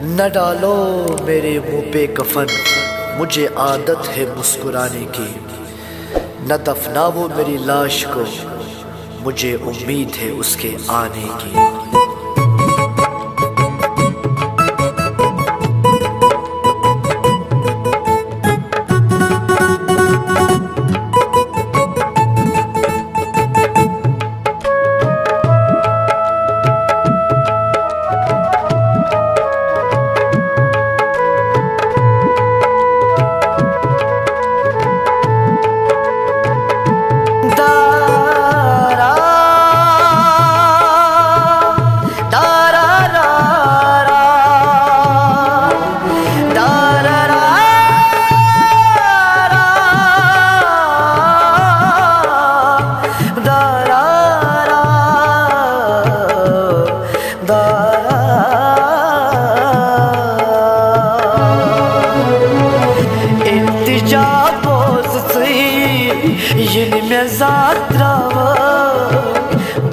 न डालो मेरे मुंह पे कफन, मुझे आदत है मुस्कुराने की। न दफनाओ मेरी लाश को, मुझे उम्मीद है उसके आने की।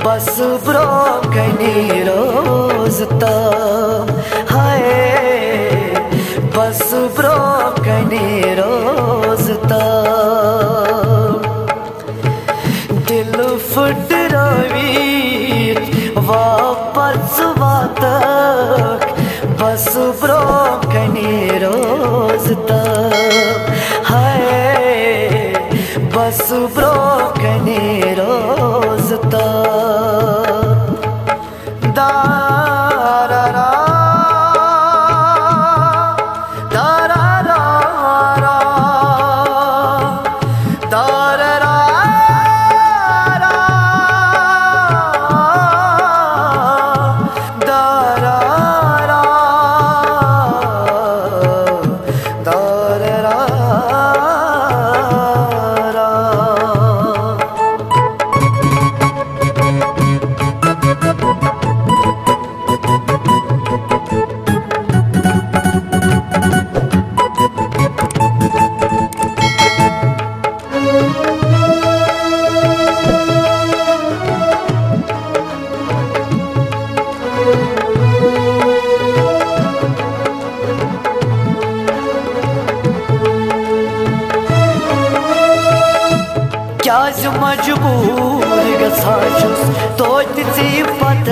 बस ब्रोकनी रोज हाय, बस ब्रोकनी रोज दिल फुट रवी वापस वातक, बस ब्रोकनी रोज हाय, बस ब्रोकनी रोज क्या मजबूर गसाचुस तोत सी पत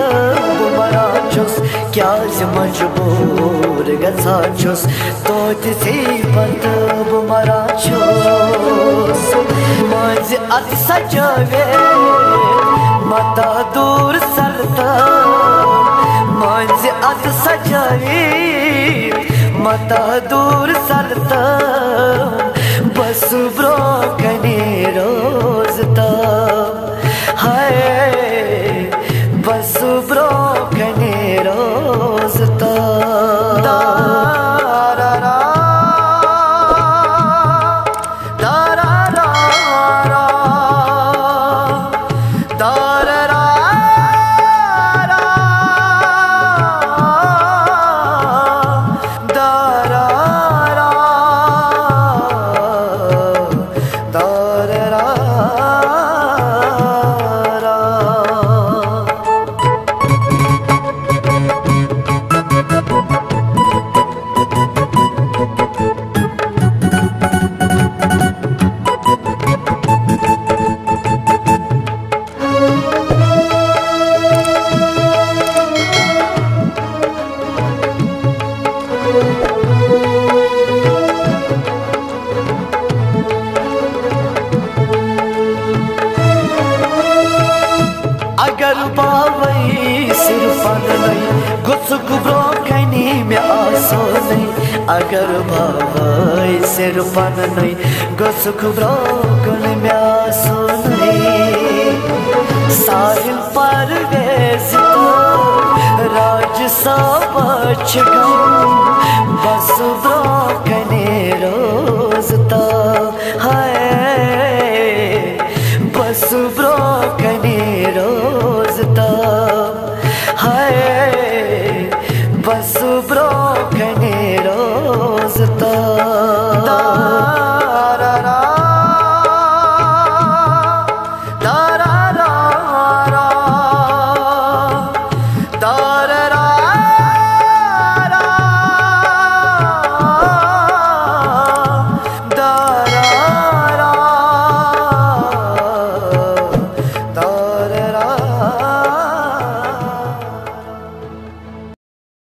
बुमराचुस, क्या मजबूर गसाचुस तोत सी पत बुमराचुस। मज अत सजवे मता दूर सरता, मज अत सजवे मता दूर सरता, बस ब्रोकनी रोज हाय, बस ब्रोकनी रोज अगर बावई सिर्फ नहीं गुस्क ब्रोकनी में आसो नहीं, अगर बावई सिर्फ नहीं गुस्क ब्रोकनी में आसो नहीं। साहिल पर राज बच बस ब्रोकनी रोज हाय, बस ब्रोकनी रोज हाय, बस ब्रोकनी